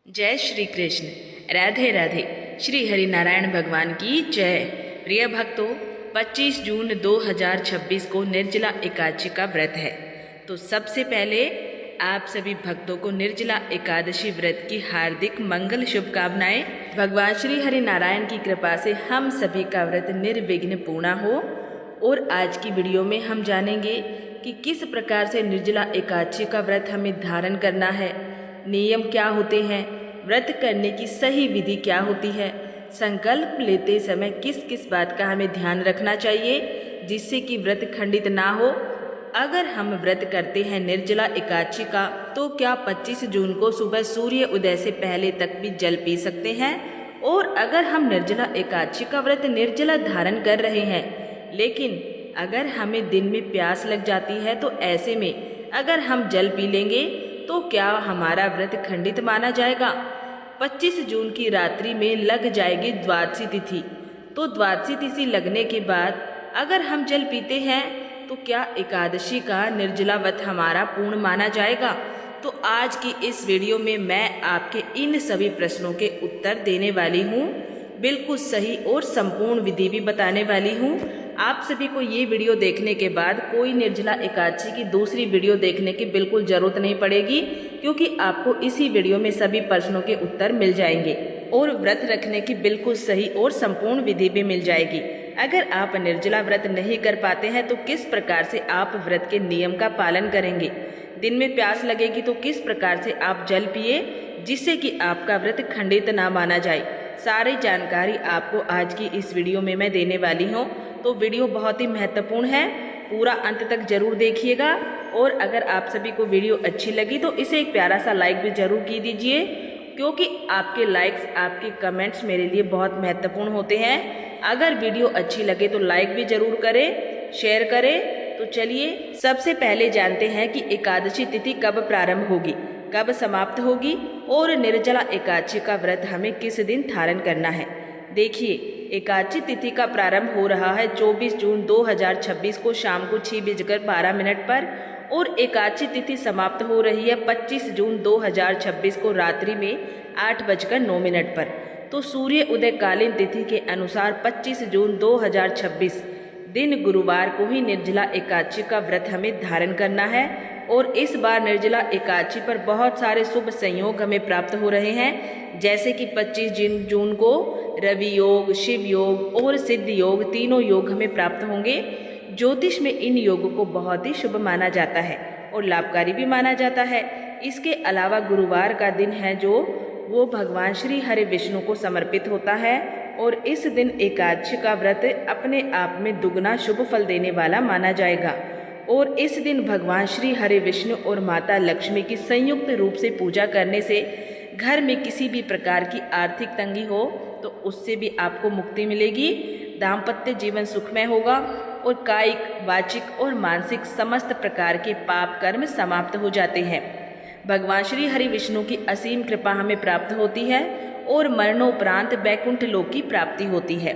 जय श्री कृष्ण। राधे राधे। श्री हरि नारायण भगवान की जय। प्रिय भक्तों, 25 जून 2026 को निर्जला एकादशी का व्रत है। तो सबसे पहले आप सभी भक्तों को निर्जला एकादशी व्रत की हार्दिक मंगल शुभकामनाएं। भगवान श्री हरि नारायण की कृपा से हम सभी का व्रत निर्विघ्न पूर्ण हो। और आज की वीडियो में हम जानेंगे कि किस प्रकार से निर्जला एकादशी का व्रत हमें धारण करना है, नियम क्या होते हैं, व्रत करने की सही विधि क्या होती है, संकल्प लेते समय किस किस बात का हमें ध्यान रखना चाहिए जिससे कि व्रत खंडित ना हो। अगर हम व्रत करते हैं निर्जला एकादशी का तो क्या 25 जून को सुबह सूर्य उदय से पहले तक भी जल पी सकते हैं। और अगर हम निर्जला एकादशी का व्रत निर्जला धारण कर रहे हैं लेकिन अगर हमें दिन में प्यास लग जाती है तो ऐसे में अगर हम जल पी लेंगे तो क्या हमारा व्रत खंडित माना जाएगा। 25 जून की रात्रि में लग जाएगी द्वादशी तिथि। तो द्वादशी तिथि लगने के बाद अगर हम जल पीते हैं तो क्या एकादशी का निर्जला व्रत हमारा पूर्ण माना जाएगा। तो आज की इस वीडियो में मैं आपके इन सभी प्रश्नों के उत्तर देने वाली हूँ, बिल्कुल सही और संपूर्ण विधि भी बताने वाली हूँ। आप सभी को ये वीडियो देखने के बाद कोई निर्जला एकादशी की दूसरी वीडियो देखने की बिल्कुल ज़रूरत नहीं पड़ेगी, क्योंकि आपको इसी वीडियो में सभी प्रश्नों के उत्तर मिल जाएंगे और व्रत रखने की बिल्कुल सही और संपूर्ण विधि भी मिल जाएगी। अगर आप निर्जला व्रत नहीं कर पाते हैं तो किस प्रकार से आप व्रत के नियम का पालन करेंगे, दिन में प्यास लगेगी तो किस प्रकार से आप जल पिए जिससे कि आपका व्रत खंडित ना माना जाए, सारी जानकारी आपको आज की इस वीडियो में मैं देने वाली हूँ। तो वीडियो बहुत ही महत्वपूर्ण है, पूरा अंत तक जरूर देखिएगा। और अगर आप सभी को वीडियो अच्छी लगी तो इसे एक प्यारा सा लाइक भी जरूर की दीजिए, क्योंकि आपके लाइक्स, आपके कमेंट्स मेरे लिए बहुत महत्वपूर्ण होते हैं। अगर वीडियो अच्छी लगे तो लाइक भी जरूर करें, शेयर करें। तो चलिए सबसे पहले जानते हैं कि एकादशी तिथि कब प्रारंभ होगी, कब समाप्त होगी और निर्जला एकादशी का व्रत हमें किस दिन धारण करना है। देखिए, एकादशी तिथि का प्रारंभ हो रहा है 24 जून 2026 को शाम को 6:12 पर और एकादशी तिथि समाप्त हो रही है 25 जून 2026 को रात्रि में 8:09 पर। तो सूर्य उदयकालीन तिथि के अनुसार 25 जून 2026 दिन गुरुवार को ही निर्जला एकादशी का व्रत हमें धारण करना है। और इस बार निर्जला एकादशी पर बहुत सारे शुभ संयोग हमें प्राप्त हो रहे हैं, जैसे कि 25 जून को रवि योग, शिव योग और सिद्ध योग, तीनों योग हमें प्राप्त होंगे। ज्योतिष में इन योगों को बहुत ही शुभ माना जाता है और लाभकारी भी माना जाता है। इसके अलावा गुरुवार का दिन है जो वो भगवान श्री हरि विष्णु को समर्पित होता है और इस दिन एकादशी का व्रत अपने आप में दुगना शुभ फल देने वाला माना जाएगा। और इस दिन भगवान श्री हरि विष्णु और माता लक्ष्मी की संयुक्त रूप से पूजा करने से घर में किसी भी प्रकार की आर्थिक तंगी हो तो उससे भी आपको मुक्ति मिलेगी, दाम्पत्य जीवन सुखमय होगा और कायिक, वाचिक और मानसिक समस्त प्रकार के पाप कर्म समाप्त हो जाते हैं। भगवान श्री हरि विष्णु की असीम कृपा हमें प्राप्त होती है और मरणोपरांत वैकुंठ लोक की प्राप्ति होती है,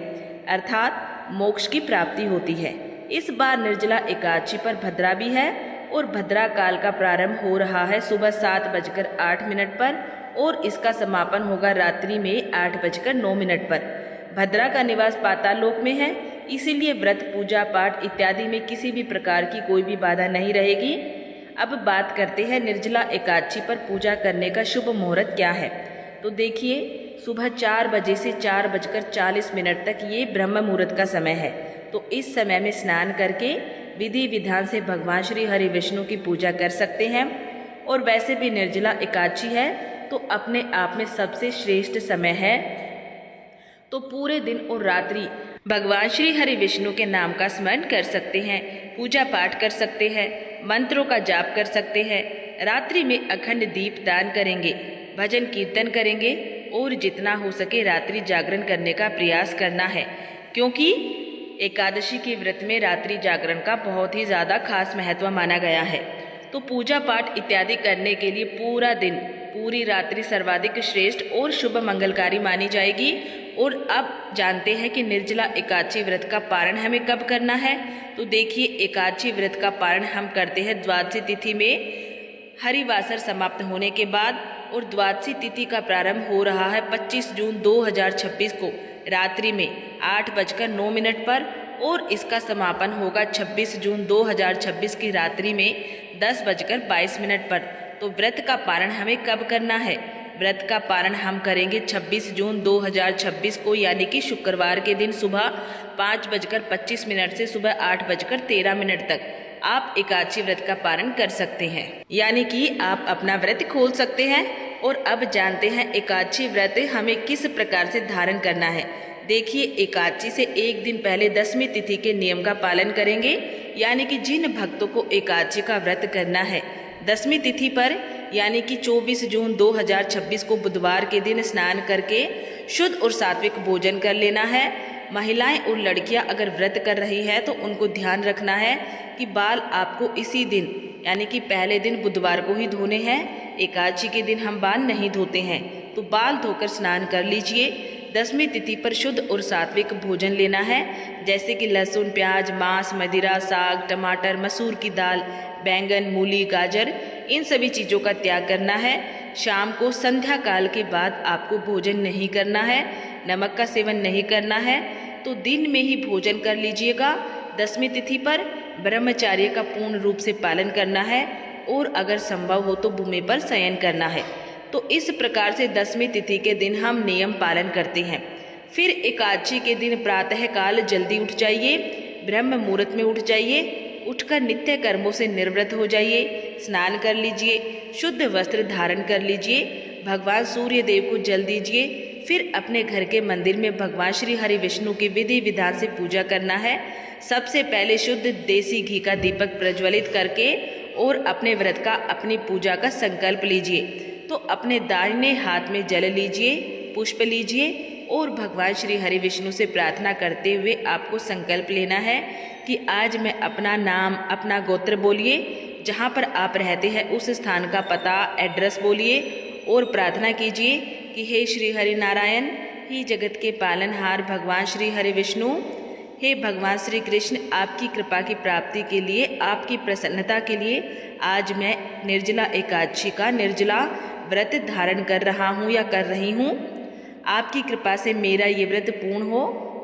अर्थात मोक्ष की प्राप्ति होती है। इस बार निर्जला एकादशी पर भद्रा भी है और भद्रा काल का प्रारंभ हो रहा है सुबह 7:08 पर और इसका समापन होगा रात्रि में 8:09 पर। भद्रा का निवास पाताल लोक में है, इसीलिए व्रत, पूजा पाठ इत्यादि में किसी भी प्रकार की कोई भी बाधा नहीं रहेगी। अब बात करते हैं निर्जला एकादशी पर पूजा करने का शुभ मुहूर्त क्या है। तो देखिए, सुबह 4 बजे से 4:40 तक ये ब्रह्म मुहूर्त का समय है। तो इस समय में स्नान करके विधि विधान से भगवान श्री हरि विष्णु की पूजा कर सकते हैं। और वैसे भी निर्जला एकादशी है तो अपने आप में सबसे श्रेष्ठ समय है। तो पूरे दिन और रात्रि भगवान श्री हरि विष्णु के नाम का स्मरण कर सकते हैं, पूजा पाठ कर सकते हैं, मंत्रों का जाप कर सकते हैं। रात्रि में अखंड दीप दान करेंगे, भजन कीर्तन करेंगे और जितना हो सके रात्रि जागरण करने का प्रयास करना है, क्योंकि एकादशी के व्रत में रात्रि जागरण का बहुत ही ज़्यादा खास महत्व माना गया है। तो पूजा पाठ इत्यादि करने के लिए पूरा दिन, पूरी रात्रि सर्वाधिक श्रेष्ठ और शुभ मंगलकारी मानी जाएगी। और अब जानते हैं कि निर्जला एकादशी व्रत का पारण हमें कब करना है। तो देखिए, एकादशी व्रत का पारण हम करते हैं द्वादशी तिथि में हरिवासर समाप्त होने के बाद और द्वादशी तिथि का प्रारंभ हो रहा है 25 जून 2026 को रात्रि में 8:09 पर और इसका समापन होगा 26 जून 2026 की रात्रि में 10:22 पर। तो व्रत का पारण हमें कब करना है? व्रत का पारण हम करेंगे 26 जून 2026 को यानी कि शुक्रवार के दिन सुबह 5:25 से सुबह 8:13 तक आप एकादशी व्रत का पारण कर सकते हैं, यानी कि आप अपना व्रत खोल सकते हैं। और अब जानते हैं एकादशी व्रत हमें किस प्रकार से धारण करना है। देखिए, एकादशी से एक दिन पहले दसवीं तिथि के नियम का पालन करेंगे, यानी कि जिन भक्तों को एकादशी का व्रत करना है दसवीं तिथि पर यानी कि 24 जून 2026 को बुधवार के दिन स्नान करके शुद्ध और सात्विक भोजन कर लेना है। महिलाएं और लड़कियां अगर व्रत कर रही है तो उनको ध्यान रखना है कि बाल आपको इसी दिन यानी कि पहले दिन बुधवार को ही धोने हैं। एकादशी के दिन हम बाल नहीं धोते हैं, तो बाल धोकर स्नान कर लीजिए। दसवीं तिथि पर शुद्ध और सात्विक भोजन लेना है, जैसे कि लहसुन, प्याज, मांस, मदिरा, साग, टमाटर, मसूर की दाल, बैंगन, मूली, गाजर, इन सभी चीज़ों का त्याग करना है। शाम को संध्या काल के बाद आपको भोजन नहीं करना है, नमक का सेवन नहीं करना है, तो दिन में ही भोजन कर लीजिएगा। दसवीं तिथि पर ब्रह्मचर्य का पूर्ण रूप से पालन करना है और अगर संभव हो तो भूमि पर शयन करना है। तो इस प्रकार से दसवीं तिथि के दिन हम नियम पालन करते हैं। फिर एकादशी के दिन प्रातः काल जल्दी उठ जाइए, ब्रह्म मुहूर्त में उठ जाइए, उठकर नित्य कर्मों से निवृत्त हो जाइए, स्नान कर लीजिए, शुद्ध वस्त्र धारण कर लीजिए, भगवान सूर्य देव को जल दीजिए। फिर अपने घर के मंदिर में भगवान श्री हरि विष्णु की विधि विधान से पूजा करना है। सबसे पहले शुद्ध देसी घी का दीपक प्रज्वलित करके और अपने व्रत का, अपनी पूजा का संकल्प लीजिए। तो अपने दाहिने हाथ में जल लीजिए, पुष्प लीजिए और भगवान श्री हरि विष्णु से प्रार्थना करते हुए आपको संकल्प लेना है कि आज मैं अपना नाम, अपना गोत्र बोलिए, जहाँ पर आप रहते हैं उस स्थान का पता, एड्रेस बोलिए और प्रार्थना कीजिए कि हे श्री हरि नारायण, हे जगत के पालनहार भगवान श्री हरि विष्णु, हे भगवान श्री कृष्ण, आपकी कृपा की प्राप्ति के लिए, आपकी प्रसन्नता के लिए आज मैं निर्जला एकादशी का निर्जला व्रत धारण कर रहा हूँ या कर रही हूँ। आपकी कृपा से मेरा ये व्रत पूर्ण हो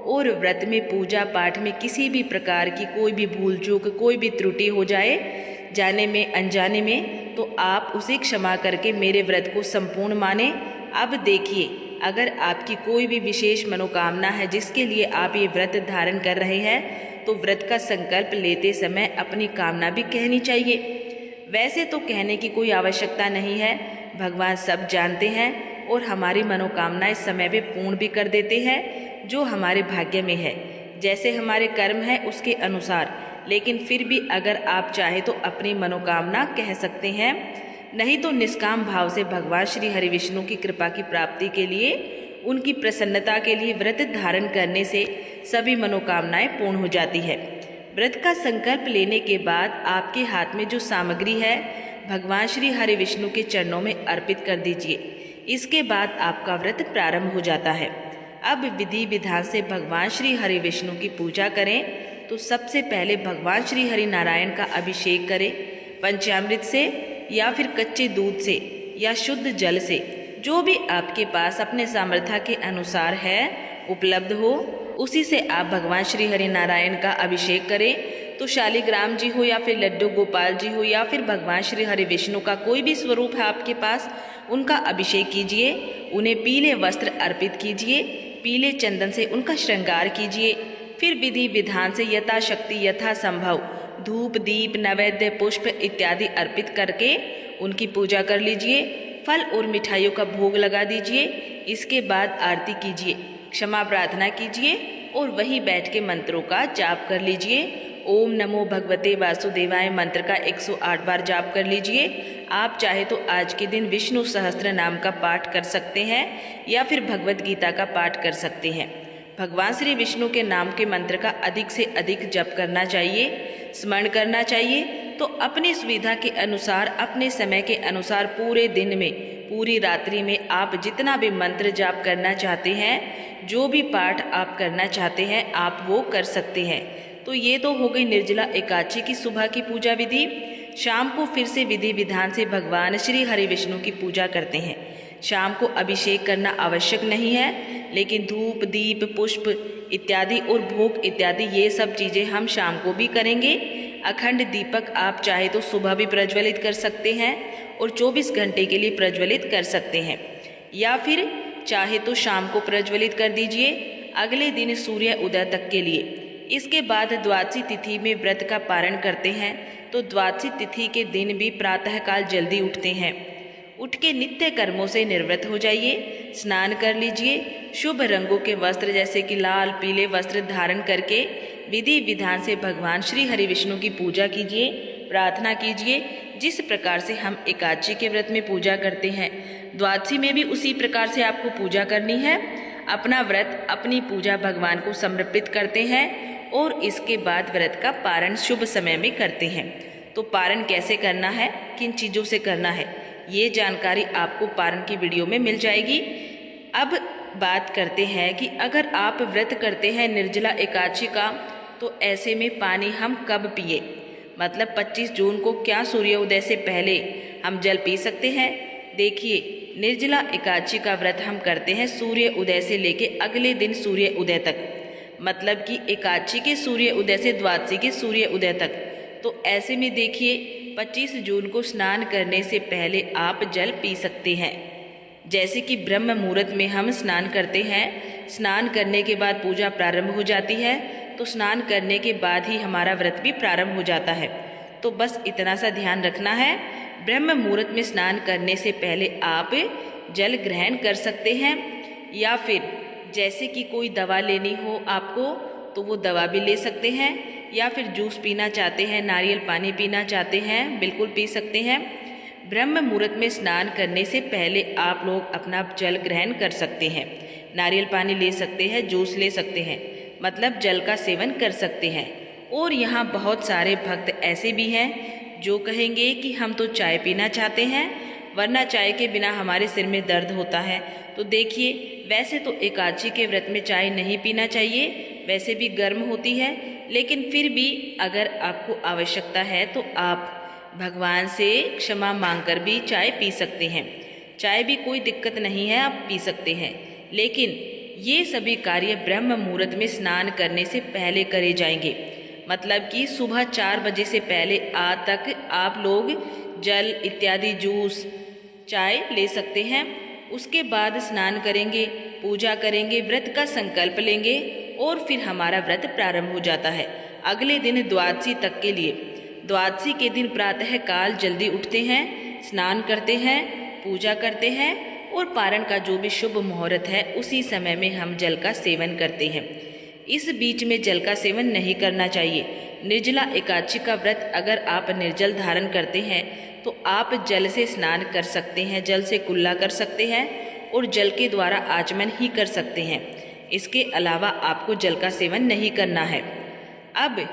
और व्रत में पूजा पाठ में किसी भी प्रकार की कोई भी भूल चूक, कोई भी त्रुटि हो जाए जाने में, अनजाने में, तो आप उसे क्षमा करके मेरे व्रत को संपूर्ण माने। अब देखिए, अगर आपकी कोई भी विशेष मनोकामना है जिसके लिए आप ये व्रत धारण कर रहे हैं, तो व्रत का संकल्प लेते समय अपनी कामना भी कहनी चाहिए। वैसे तो कहने की कोई आवश्यकता नहीं है, भगवान सब जानते हैं और हमारी मनोकामनाएं समय पे पूर्ण भी कर देते हैं जो हमारे भाग्य में है, जैसे हमारे कर्म है उसके अनुसार। लेकिन फिर भी अगर आप चाहे तो अपनी मनोकामना कह सकते हैं, नहीं तो निष्काम भाव से भगवान श्री हरि विष्णु की कृपा की प्राप्ति के लिए, उनकी प्रसन्नता के लिए व्रत धारण करने से सभी मनोकामनाएं पूर्ण हो जाती है। व्रत का संकल्प लेने के बाद आपके हाथ में जो सामग्री है भगवान श्री हरि विष्णु के चरणों में अर्पित कर दीजिए। इसके बाद आपका व्रत प्रारंभ हो जाता है। अब विधि विधान से भगवान श्री हरि विष्णु की पूजा करें। तो सबसे पहले भगवान श्री हरि नारायण का अभिषेक करें पंचामृत से या फिर कच्चे दूध से या शुद्ध जल से, जो भी आपके पास अपने सामर्थ्य के अनुसार है उपलब्ध हो, उसी से आप भगवान श्री हरि नारायण का अभिषेक करें। तो शालिग्राम जी हो या फिर लड्डू गोपाल जी हो या फिर भगवान श्री हरि विष्णु का कोई भी स्वरूप है आपके पास, उनका अभिषेक कीजिए। उन्हें पीले वस्त्र अर्पित कीजिए, पीले चंदन से उनका श्रृंगार कीजिए। फिर विधि विधान से यथाशक्ति यथासंभव धूप, दीप, नैवेद्य, पुष्प इत्यादि अर्पित करके उनकी पूजा कर लीजिए। फल और मिठाइयों का भोग लगा दीजिए। इसके बाद आरती कीजिए, क्षमा प्रार्थना कीजिए और वहीं बैठ के मंत्रों का जाप कर लीजिए। ओम नमो भगवते वासुदेवाय मंत्र का 108 बार जाप कर लीजिए। आप चाहे तो आज के दिन विष्णु सहस्त्र नाम का पाठ कर सकते हैं या फिर भगवत गीता का पाठ कर सकते हैं। भगवान श्री विष्णु के नाम के मंत्र का अधिक से अधिक जप करना चाहिए, स्मरण करना चाहिए। तो अपनी सुविधा के अनुसार, अपने समय के अनुसार पूरे दिन में, पूरी रात्रि में आप जितना भी मंत्र जाप करना चाहते हैं, जो भी पाठ आप करना चाहते हैं, आप वो कर सकते हैं। तो ये तो हो गई निर्जला एकादशी की सुबह की पूजा विधि। शाम को फिर से विधि विधान से भगवान श्री हरि विष्णु की पूजा करते हैं। शाम को अभिषेक करना आवश्यक नहीं है, लेकिन धूप, दीप, पुष्प इत्यादि और भोग इत्यादि ये सब चीज़ें हम शाम को भी करेंगे। अखंड दीपक आप चाहे तो सुबह भी प्रज्वलित कर सकते हैं और 24 घंटे के लिए प्रज्वलित कर सकते हैं, या फिर चाहे तो शाम को प्रज्वलित कर दीजिए, अगले दिन सूर्य उदय तक के लिए। इसके बाद द्वादशी तिथि में व्रत का पारण करते हैं, तो द्वादशी तिथि के दिन भी प्रातःकाल जल्दी उठते हैं। उठ के नित्य कर्मों से निवृत्त हो जाइए, स्नान कर लीजिए, शुभ रंगों के वस्त्र जैसे कि लाल पीले वस्त्र धारण करके विधि विधान से भगवान श्री हरि विष्णु की पूजा कीजिए, प्रार्थना कीजिए। जिस प्रकार से हम एकादशी के व्रत में पूजा करते हैं, द्वादशी में भी उसी प्रकार से आपको पूजा करनी है। अपना व्रत, अपनी पूजा भगवान को समर्पित करते हैं और इसके बाद व्रत का पारण शुभ समय में करते हैं। तो पारण कैसे करना है, किन चीज़ों से करना है, ये जानकारी आपको पारण की वीडियो में मिल जाएगी। अब बात करते हैं कि अगर आप व्रत करते हैं निर्जला एकादशी का, तो ऐसे में पानी हम कब पिए, मतलब 25 जून को क्या सूर्योदय से पहले हम जल पी सकते हैं। देखिए, निर्जला एकादशी का व्रत हम करते हैं सूर्य उदय से लेके अगले दिन सूर्य उदय तक, मतलब कि एकादशी के सूर्य उदय से द्वादशी के सूर्य उदय तक। तो ऐसे में देखिए, 25 जून को स्नान करने से पहले आप जल पी सकते हैं। जैसे कि ब्रह्म मुहूर्त में हम स्नान करते हैं, स्नान करने के बाद पूजा प्रारंभ हो जाती है, तो स्नान करने के बाद ही हमारा व्रत भी प्रारंभ हो जाता है। तो बस इतना सा ध्यान रखना है, ब्रह्म मुहूर्त में स्नान करने से पहले आप जल ग्रहण कर सकते हैं, या फिर जैसे कि कोई दवा लेनी हो आपको तो वो दवा भी ले सकते हैं, या फिर जूस पीना चाहते हैं, नारियल पानी पीना चाहते हैं, बिल्कुल पी सकते हैं। ब्रह्म मुहूर्त में स्नान करने से पहले आप लोग अपना जल ग्रहण कर सकते हैं, नारियल पानी ले सकते हैं, जूस ले सकते हैं, मतलब जल का सेवन कर सकते हैं। और यहाँ बहुत सारे भक्त ऐसे भी हैं जो कहेंगे कि हम तो चाय पीना चाहते हैं, वरना चाय के बिना हमारे सिर में दर्द होता है। तो देखिए, वैसे तो एकादशी के व्रत में चाय नहीं पीना चाहिए, वैसे भी गर्म होती है, लेकिन फिर भी अगर आपको आवश्यकता है तो आप भगवान से क्षमा मांगकर भी चाय पी सकते हैं। चाय भी कोई दिक्कत नहीं है, आप पी सकते हैं, लेकिन ये सभी कार्य ब्रह्म मुहूर्त में स्नान करने से पहले करे जाएंगे। मतलब कि सुबह 4 बजे से पहले तक आप लोग जल इत्यादि, जूस, चाय ले सकते हैं। उसके बाद स्नान करेंगे, पूजा करेंगे, व्रत का संकल्प लेंगे और फिर हमारा व्रत प्रारंभ हो जाता है अगले दिन द्वादशी तक के लिए। द्वादशी के दिन प्रातः काल जल्दी उठते हैं, स्नान करते हैं, पूजा करते हैं और पारण का जो भी शुभ मुहूर्त है उसी समय में हम जल का सेवन करते हैं। इस बीच में जल का सेवन नहीं करना चाहिए। निर्जला एकादशी का व्रत अगर आप निर्जल धारण करते हैं तो आप जल से स्नान कर सकते हैं, जल से कुल्ला कर सकते हैं और जल के द्वारा आचमन ही कर सकते हैं। इसके अलावा आपको जल का सेवन नहीं करना है। अब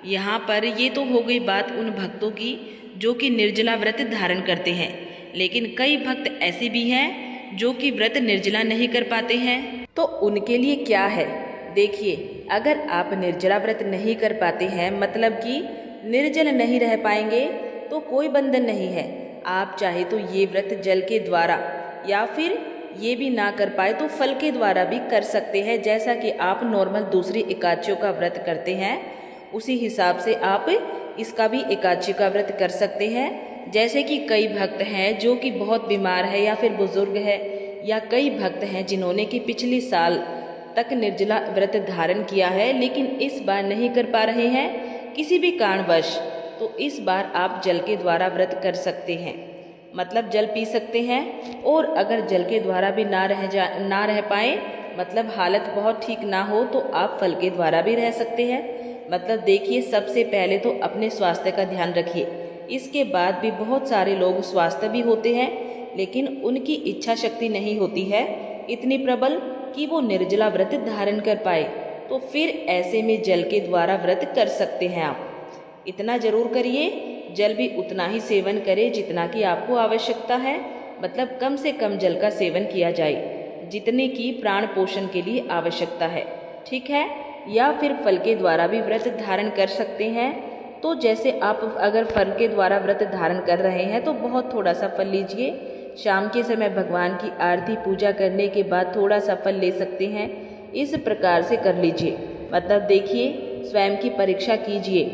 यहाँ पर ये तो हो गई बात उन भक्तों की जो कि निर्जला व्रत धारण करते हैं, लेकिन कई भक्त ऐसे भी हैं जो कि व्रत निर्जला नहीं कर पाते हैं। तो उनके लिए क्या है, देखिए, अगर आप निर्जला व्रत नहीं कर पाते हैं, मतलब कि निर्जल नहीं रह पाएंगे, तो कोई बंधन नहीं है। आप चाहे तो ये व्रत जल के द्वारा या फिर ये भी ना कर पाए तो फल के द्वारा भी कर सकते हैं। जैसा कि आप नॉर्मल दूसरी एकादशियों का व्रत करते हैं, उसी हिसाब से आप इसका भी एकादशी का व्रत कर सकते हैं। जैसे कि कई भक्त हैं जो कि बहुत बीमार है या फिर बुजुर्ग है, या कई भक्त हैं जिन्होंने कि पिछले साल तक निर्जला व्रत धारण किया है लेकिन इस बार नहीं कर पा रहे हैं किसी भी कारणवश, तो इस बार आप जल के द्वारा व्रत कर सकते हैं, मतलब जल पी सकते हैं। और अगर जल के द्वारा भी ना रह पाए, मतलब हालत बहुत ठीक ना हो, तो आप फल के द्वारा भी रह सकते हैं। मतलब देखिए, सबसे पहले तो अपने स्वास्थ्य का ध्यान रखिए। इसके बाद भी बहुत सारे लोग स्वास्थ्य भी होते हैं लेकिन उनकी इच्छा शक्ति नहीं होती है इतनी प्रबल कि वो निर्जला व्रत धारण कर पाए, तो फिर ऐसे में जल के द्वारा व्रत कर सकते हैं। आप इतना जरूर करिए, जल भी उतना ही सेवन करें जितना कि आपको आवश्यकता है, मतलब कम से कम जल का सेवन किया जाए जितने की प्राण पोषण के लिए आवश्यकता है, ठीक है। या फिर फल के द्वारा भी व्रत धारण कर सकते हैं। तो जैसे आप अगर फल के द्वारा व्रत धारण कर रहे हैं तो बहुत थोड़ा सा फल लीजिए। शाम के समय भगवान की आरती पूजा करने के बाद थोड़ा सा फल ले सकते हैं। इस प्रकार से कर लीजिए। मतलब देखिए, स्वयं की परीक्षा कीजिए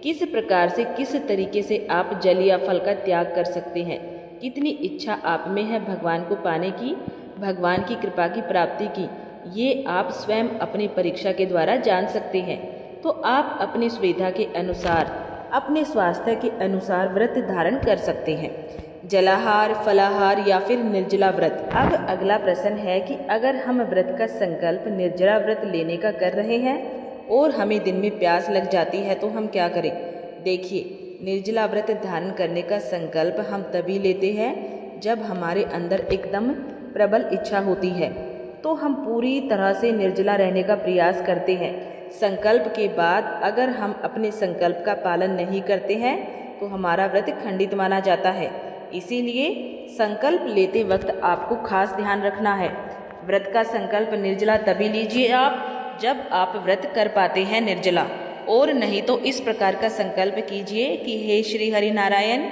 किस प्रकार से, किस तरीके से आप जल या फल का त्याग कर सकते हैं। कितनी इच्छा आप में है भगवान को पाने की, भगवान की कृपा की प्राप्ति की, ये आप स्वयं अपनी परीक्षा के द्वारा जान सकते हैं। तो आप अपनी सुविधा के अनुसार, अपने स्वास्थ्य के अनुसार व्रत धारण कर सकते हैं। जलाहार, फलाहार या फिर निर्जला व्रत। अब अगला प्रश्न है कि अगर हम व्रत का संकल्प निर्जला व्रत लेने का कर रहे हैं और हमें दिन में प्यास लग जाती है तो हम क्या करें। देखिए, निर्जला व्रत धारण करने का संकल्प हम तभी लेते हैं जब हमारे अंदर एकदम प्रबल इच्छा होती है, तो हम पूरी तरह से निर्जला रहने का प्रयास करते हैं। संकल्प के बाद अगर हम अपने संकल्प का पालन नहीं करते हैं तो हमारा व्रत खंडित माना जाता है। इसीलिए संकल्प लेते वक्त आपको खास ध्यान रखना है। व्रत का संकल्प निर्जला तभी लीजिए आप जब आप व्रत कर पाते हैं निर्जला, और नहीं तो इस प्रकार का संकल्प कीजिए कि हे श्री हरि नारायण,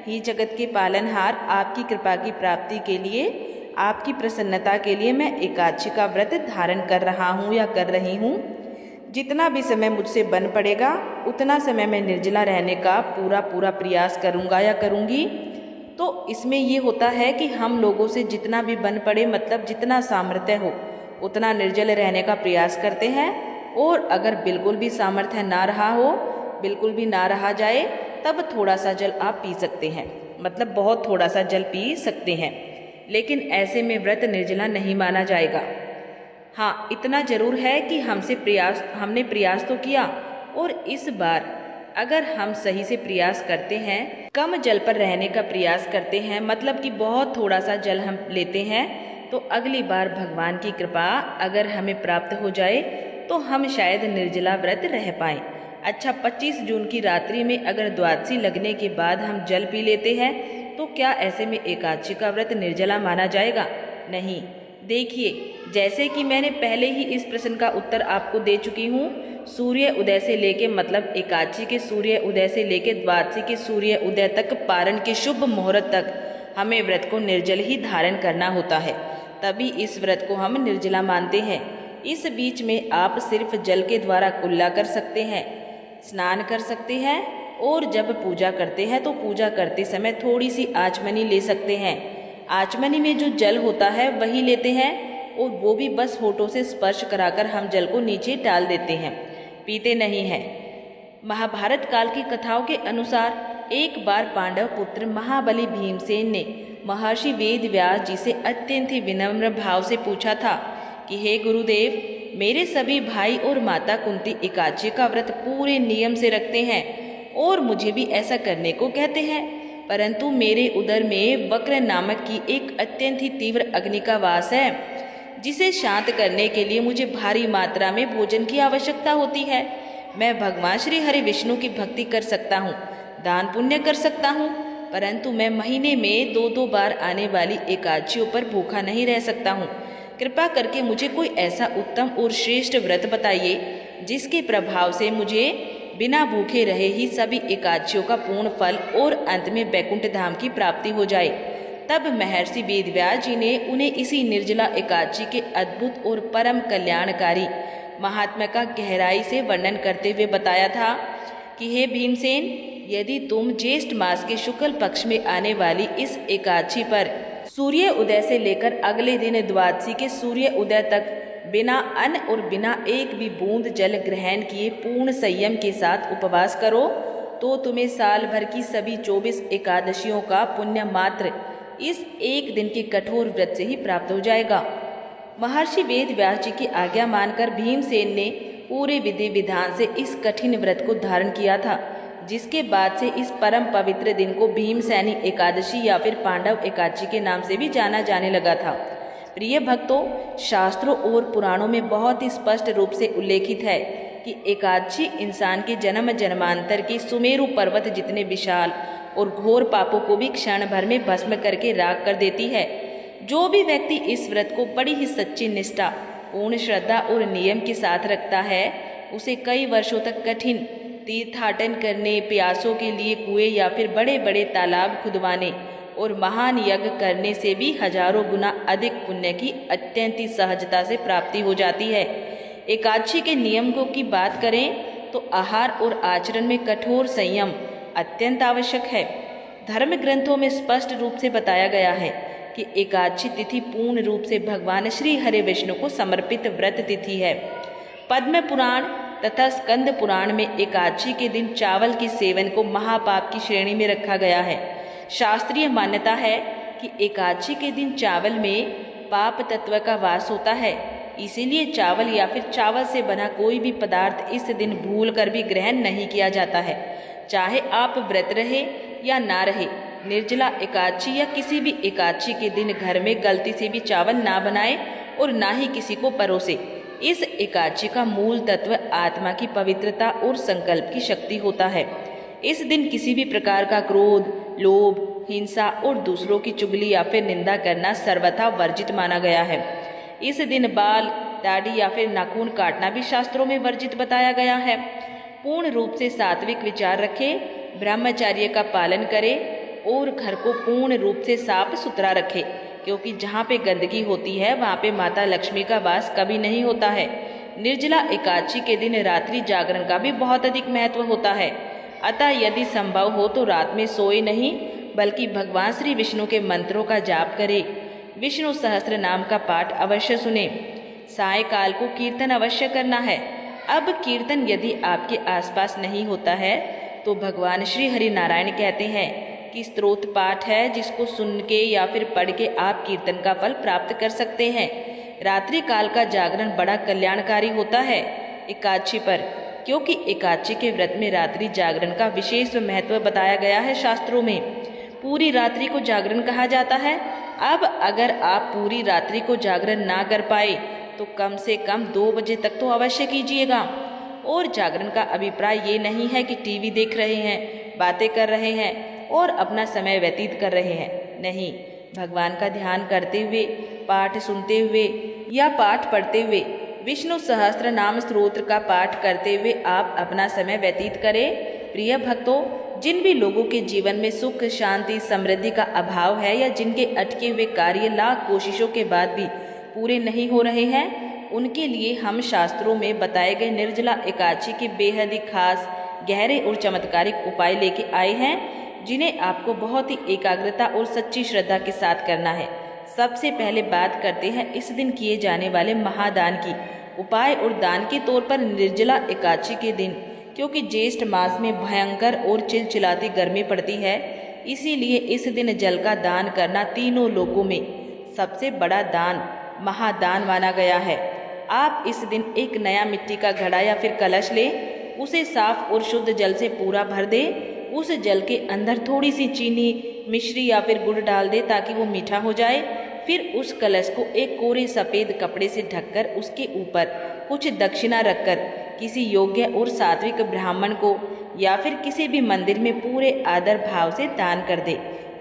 ही जगत के पालनहार, आपकी कृपा की प्राप्ति के लिए, आपकी प्रसन्नता के लिए मैं एकादशी का व्रत धारण कर रहा हूँ या कर रही हूँ। जितना भी समय मुझसे बन पड़ेगा उतना समय मैं निर्जला रहने का पूरा प्रयास करूँगा या करूँगी। तो इसमें ये होता है कि हम लोगों से जितना भी बन पड़े, मतलब जितना सामर्थ्य हो उतना निर्जल रहने का प्रयास करते हैं। और अगर बिल्कुल भी सामर्थ्य ना रहा हो, बिल्कुल भी ना रहा जाए, तब थोड़ा सा जल आप पी सकते हैं। मतलब बहुत थोड़ा सा जल पी सकते हैं, लेकिन ऐसे में व्रत निर्जला नहीं माना जाएगा। हाँ, इतना जरूर है कि हमने प्रयास तो किया, और इस बार अगर हम सही से प्रयास करते हैं, कम जल पर रहने का प्रयास करते हैं, मतलब कि बहुत थोड़ा सा जल हम लेते हैं, तो अगली बार भगवान की कृपा अगर हमें प्राप्त हो जाए तो हम शायद निर्जला व्रत रह पाएँ। अच्छा, 25 जून की रात्रि में अगर द्वादशी लगने के बाद हम जल पी लेते हैं तो क्या ऐसे में एकादशी का व्रत निर्जला माना जाएगा? नहीं। देखिए, जैसे कि मैंने पहले ही इस प्रश्न का उत्तर आपको दे चुकी हूँ, सूर्य उदय से लेके, मतलब एकादशी के सूर्य उदय से लेके द्वादशी के सूर्य उदय तक, पारण के शुभ मुहूर्त तक हमें व्रत को निर्जल ही धारण करना होता है, तभी इस व्रत को हम निर्जला मानते हैं। इस बीच में आप सिर्फ जल के द्वारा कुल्ला कर सकते हैं, स्नान कर सकते हैं, और जब पूजा करते हैं तो पूजा करते समय थोड़ी सी आचमनी ले सकते हैं। आचमनी में जो जल होता है वही लेते हैं, और वो भी बस होठों से स्पर्श कराकर हम जल को नीचे डाल देते हैं, पीते नहीं हैं। महाभारत काल की कथाओं के अनुसार एक बार पांडव पुत्र महाबली भीमसेन ने महर्षि वेद व्यास जी से अत्यंत ही विनम्र भाव से पूछा था कि हे गुरुदेव, मेरे सभी भाई और माता कुंती एकादशी का व्रत पूरे नियम से रखते हैं और मुझे भी ऐसा करने को कहते हैं, परंतु मेरे उदर में वक्र नामक की एक अत्यंत ही तीव्र अग्नि का वास है, जिसे शांत करने के लिए मुझे भारी मात्रा में भोजन की आवश्यकता होती है। मैं भगवान श्री हरि विष्णु की भक्ति कर सकता हूँ, दान पुण्य कर सकता हूँ, परंतु मैं महीने में 2-2 बार आने वाली एकादशियों पर भूखा नहीं रह सकता हूँ। कृपा करके मुझे कोई ऐसा उत्तम और श्रेष्ठ व्रत बताइए जिसके प्रभाव से मुझे बिना भूखे रहे ही सभी एकादशियों का पूर्ण फल और अंत में वैकुंठ धाम की प्राप्ति हो जाए। तब महर्षि वेदव्यास जी ने उन्हें इसी निर्जला एकादशी के अद्भुत और परम कल्याणकारी महात्मा का गहराई से वर्णन करते हुए बताया था कि हे भीमसेन, यदि तुम ज्येष्ठ मास के शुक्ल पक्ष में आने वाली इस एकादशी पर सूर्य उदय से लेकर अगले दिन द्वादशी के सूर्य उदय तक बिना अन्न और बिना एक भी बूंद जल ग्रहण किए पूर्ण संयम के साथ उपवास करो, तो तुम्हें साल भर की सभी 24 एकादशियों का पुण्य मात्र इस एक दिन के कठोर व्रत से ही प्राप्त हो जाएगा। महर्षि वेद व्यास जी की आज्ञा मानकर भीमसेन ने पूरे विधि विधान से इस कठिन व्रत को धारण किया था, जिसके बाद से इस परम पवित्र दिन को भीमसेनी एकादशी या फिर पांडव एकादशी के नाम से भी जाना जाने लगा था। प्रिय भक्तों, शास्त्रों और पुराणों में बहुत ही स्पष्ट रूप से उल्लेखित है कि एकादशी इंसान के जन्म जन्मांतर की सुमेरु पर्वत जितने विशाल और घोर पापों को भी क्षण भर में भस्म करके राख कर देती है। जो भी व्यक्ति इस व्रत को बड़ी ही सच्ची निष्ठा, पूर्ण श्रद्धा और नियम के साथ रखता है, उसे कई वर्षों तक कठिन तीर्थाटन करने, प्यासों के लिए कुएं या फिर बड़े बड़े तालाब खुदवाने और महान यज्ञ करने से भी हजारों गुना अधिक पुण्य की अत्यंत ही सहजता से प्राप्ति हो जाती है। एकादशी के नियमों की बात करें तो आहार और आचरण में कठोर संयम अत्यंत आवश्यक है। धर्म ग्रंथों में स्पष्ट रूप से बताया गया है कि एकादशी तिथि पूर्ण रूप से भगवान श्री हरि विष्णु को समर्पित व्रत तिथि है। पद्म पुराण तथा स्कंद पुराण में एकादशी के दिन चावल के सेवन को महापाप की श्रेणी में रखा गया है। शास्त्रीय मान्यता है कि एकादशी के दिन चावल में पाप तत्व का वास होता है, इसीलिए चावल या फिर चावल से बना कोई भी पदार्थ इस दिन भूल कर भी ग्रहण नहीं किया जाता है। चाहे आप व्रत रहे या ना रहे, निर्जला एकादशी या किसी भी एकादशी के दिन घर में गलती से भी चावल ना बनाए और ना ही किसी को परोसे। इस एकादशी का मूल तत्व आत्मा की पवित्रता और संकल्प की शक्ति होता है। इस दिन किसी भी प्रकार का क्रोध, लोभ, हिंसा और दूसरों की चुगली या फिर निंदा करना सर्वथा वर्जित माना गया है। इस दिन बाल, दाढ़ी या फिर नाखून काटना भी शास्त्रों में वर्जित बताया गया है। पूर्ण रूप से सात्विक विचार रखें, ब्रह्मचर्य का पालन करें और घर को पूर्ण रूप से साफ सुथरा रखें, क्योंकि जहाँ पे गंदगी होती है वहाँ पे माता लक्ष्मी का वास कभी नहीं होता है। निर्जला एकादशी के दिन रात्रि जागरण का भी बहुत अधिक महत्व होता है। अतः यदि संभव हो तो रात में सोए नहीं, बल्कि भगवान श्री विष्णु के मंत्रों का जाप करें। विष्णु सहस्त्र नाम का पाठ अवश्य सुने। सायकाल को कीर्तन अवश्य करना है। अब कीर्तन यदि आपके आसपास नहीं होता है तो भगवान श्री हरि नारायण कहते हैं कि स्तोत्र पाठ है, जिसको सुन के या फिर पढ़ के आप कीर्तन का फल प्राप्त कर सकते हैं। रात्रि काल का जागरण बड़ा कल्याणकारी होता है एकादशी पर, क्योंकि एकादशी के व्रत में रात्रि जागरण का विशेष महत्व बताया गया है शास्त्रों में। पूरी रात्रि को जागरण कहा जाता है। अब अगर आप पूरी रात्रि को जागरण ना कर पाए तो कम से कम 2 बजे तक तो अवश्य कीजिएगा। और जागरण का अभिप्राय ये नहीं है कि टीवी देख रहे हैं, बातें कर रहे हैं और अपना समय व्यतीत कर रहे हैं। नहीं, भगवान का ध्यान करते हुए, पाठ सुनते हुए या पाठ पढ़ते हुए, विष्णु सहस्त्र नाम स्तोत्र का पाठ करते हुए आप अपना समय व्यतीत करें। प्रिय भक्तों, जिन भी लोगों के जीवन में सुख, शांति, समृद्धि का अभाव है या जिनके अटके हुए कार्य लाख कोशिशों के बाद भी पूरे नहीं हो रहे हैं, उनके लिए हम शास्त्रों में बताए गए निर्जला एकादशी के बेहद ही खास, गहरे और चमत्कारिक उपाय लेके आए हैं, जिन्हें आपको बहुत ही एकाग्रता और सच्ची श्रद्धा के साथ करना है। सबसे पहले बात करते हैं इस दिन किए जाने वाले महादान की। उपाय और दान के तौर पर निर्जला एकादशी के दिन, क्योंकि ज्येष्ठ मास में भयंकर और चिलचिलाती गर्मी पड़ती है, इसीलिए इस दिन जल का दान करना तीनों लोकों में सबसे बड़ा दान, महादान माना गया है। आप इस दिन एक नया मिट्टी का घड़ा या फिर कलश लें, उसे साफ और शुद्ध जल से पूरा भर दें। उस जल के अंदर थोड़ी सी चीनी, मिश्री या फिर गुड़ डाल दें ताकि वो मीठा हो जाए। फिर उस कलश को एक कोरे सफ़ेद कपड़े से ढककर उसके ऊपर कुछ दक्षिणा रखकर किसी योग्य और सात्विक ब्राह्मण को या फिर किसी भी मंदिर में पूरे आदर भाव से दान कर दे।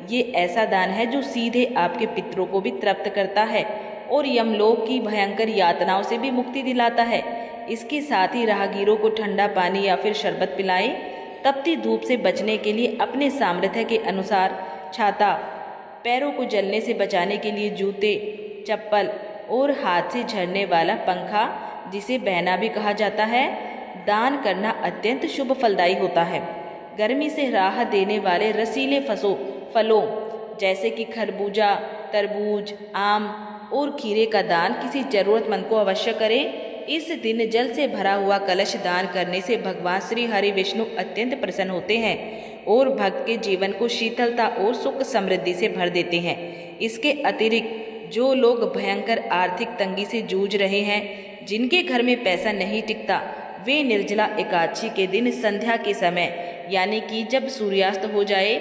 ये ऐसा दान है जो सीधे आपके पितरों को भी तृप्त करता है और यमलोक की भयंकर यातनाओं से भी मुक्ति दिलाता है। इसके साथ ही राहगीरों को ठंडा पानी या फिर शरबत पिलाएं। तपती धूप से बचने के लिए अपने सामर्थ्य के अनुसार छाता, पैरों को जलने से बचाने के लिए जूते, चप्पल और हाथ से झड़ने वाला पंखा, जिसे बहना भी कहा जाता है, दान करना अत्यंत शुभ फलदायी होता है। गर्मी से राहत देने वाले रसीले फलों जैसे कि खरबूजा, तरबूज, आम और खीरे का दान किसी जरूरतमंद को अवश्य करें। इस दिन जल से भरा हुआ कलश दान करने से भगवान श्री हरि विष्णु अत्यंत प्रसन्न होते हैं और भक्त के जीवन को शीतलता और सुख समृद्धि से भर देते हैं। इसके अतिरिक्त जो लोग भयंकर आर्थिक तंगी से जूझ रहे हैं, जिनके घर में पैसा नहीं टिकता, वे निर्जला एकादशी के दिन संध्या के समय यानी कि जब सूर्यास्त हो जाए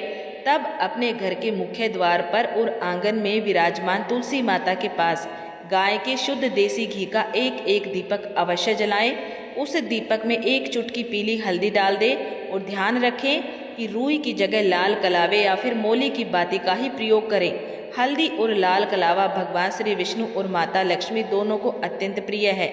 तब अपने घर के मुख्य द्वार पर और आंगन में विराजमान तुलसी माता के पास गाय के शुद्ध देसी घी का एक दीपक अवश्य जलाएं। उस दीपक में एक चुटकी पीली हल्दी डाल दें और ध्यान रखें कि रुई की जगह लाल कलावे या फिर मोली की बाती का ही प्रयोग करें। हल्दी और लाल कलावा भगवान श्री विष्णु और माता लक्ष्मी दोनों को अत्यंत प्रिय है।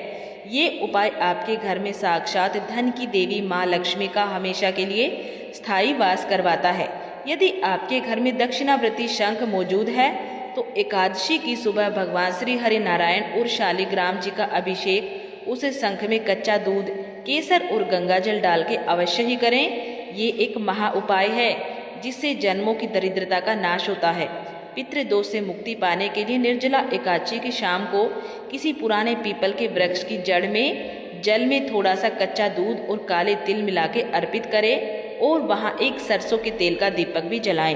ये उपाय आपके घर में साक्षात धन की देवी माँ लक्ष्मी का हमेशा के लिए स्थायी वास करवाता है। यदि आपके घर में दक्षिणावर्ती शंख मौजूद है तो एकादशी की सुबह भगवान श्री हरि नारायण और शालिग्राम जी का अभिषेक उस शंख में कच्चा दूध, केसर और गंगा जल डाल के अवश्य ही करें। ये एक महा उपाय है जिससे जन्मों की दरिद्रता का नाश होता है। पितृदोष से मुक्ति पाने के लिए निर्जला एकादशी की शाम को किसी पुराने पीपल के वृक्ष की जड़ में जल में थोड़ा सा कच्चा दूध और काले तिल मिला के अर्पित करें और वहाँ एक सरसों के तेल का दीपक भी जलाएं।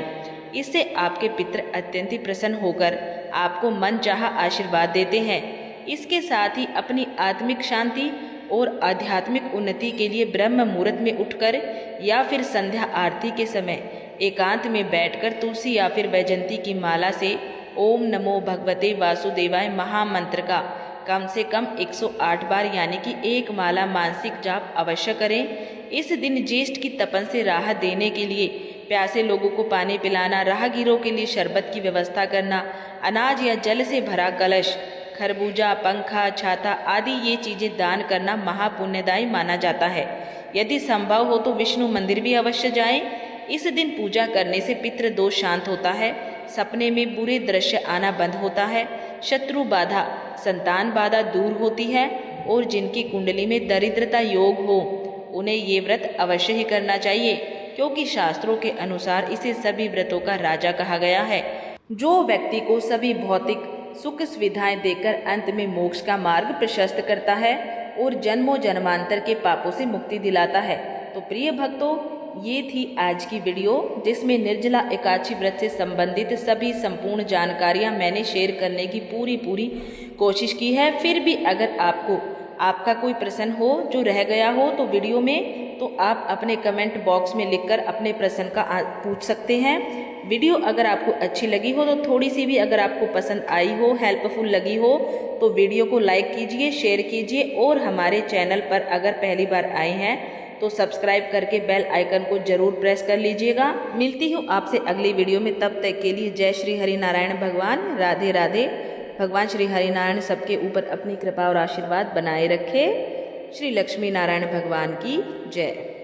इससे आपके पितृ अत्यंत ही प्रसन्न होकर आपको मन चाहा आशीर्वाद देते हैं। इसके साथ ही अपनी आत्मिक शांति और आध्यात्मिक उन्नति के लिए ब्रह्म मुहूर्त में उठकर या फिर संध्या आरती के समय एकांत में बैठकर तुलसी या फिर वैजंती की माला से ओम नमो भगवते वासुदेवाय महामंत्र का कम से कम 108 बार यानी कि एक माला मानसिक जाप अवश्य करें। इस दिन ज्येष्ठ की तपन से राहत देने के लिए प्यासे लोगों को पानी पिलाना, राहगीरों के लिए शरबत की व्यवस्था करना, अनाज या जल से भरा कलश, खरबूजा, पंखा, छाता आदि ये चीजें दान करना महापुण्यदायी माना जाता है। यदि संभव हो तो विष्णु मंदिर भी अवश्य जाएं। इस दिन पूजा करने से पितृ दोष शांत होता है, सपने में बुरे दृश्य आना बंद होता है, शत्रु बाधा, संतान बाधा दूर होती है और जिनकी कुंडली में दरिद्रता योग हो उन्हें ये व्रत अवश्य ही करना चाहिए, क्योंकि शास्त्रों के अनुसार इसे सभी व्रतों का राजा कहा गया है। जो व्यक्ति को सभी भौतिक सुख सुविधाएं देकर अंत में मोक्ष का मार्ग प्रशस्त करता है और जन्मों जन्मांतर के पापों से मुक्ति दिलाता है। तो प्रिय भक्तों, ये थी आज की वीडियो जिसमें निर्जला एकादशी व्रत से संबंधित सभी संपूर्ण जानकारियां मैंने शेयर करने की पूरी कोशिश की है। फिर भी अगर आपका कोई प्रश्न हो जो रह गया हो तो वीडियो में, तो आप अपने कमेंट बॉक्स में लिखकर अपने प्रश्न का पूछ सकते हैं। वीडियो अगर आपको अच्छी लगी हो तो थोड़ी सी भी अगर आपको पसंद आई हो, हेल्पफुल लगी हो तो वीडियो को लाइक कीजिए, शेयर कीजिए और हमारे चैनल पर अगर पहली बार आए हैं तो सब्सक्राइब करके बेल आइकन को जरूर प्रेस कर लीजिएगा। मिलती हूँ आपसे अगली वीडियो में, तब तक के लिए जय श्री हरि नारायण भगवान। राधे राधे। भगवान श्री हरि नारायण सबके ऊपर अपनी कृपा और आशीर्वाद बनाए रखे। श्री लक्ष्मी नारायण भगवान की जय।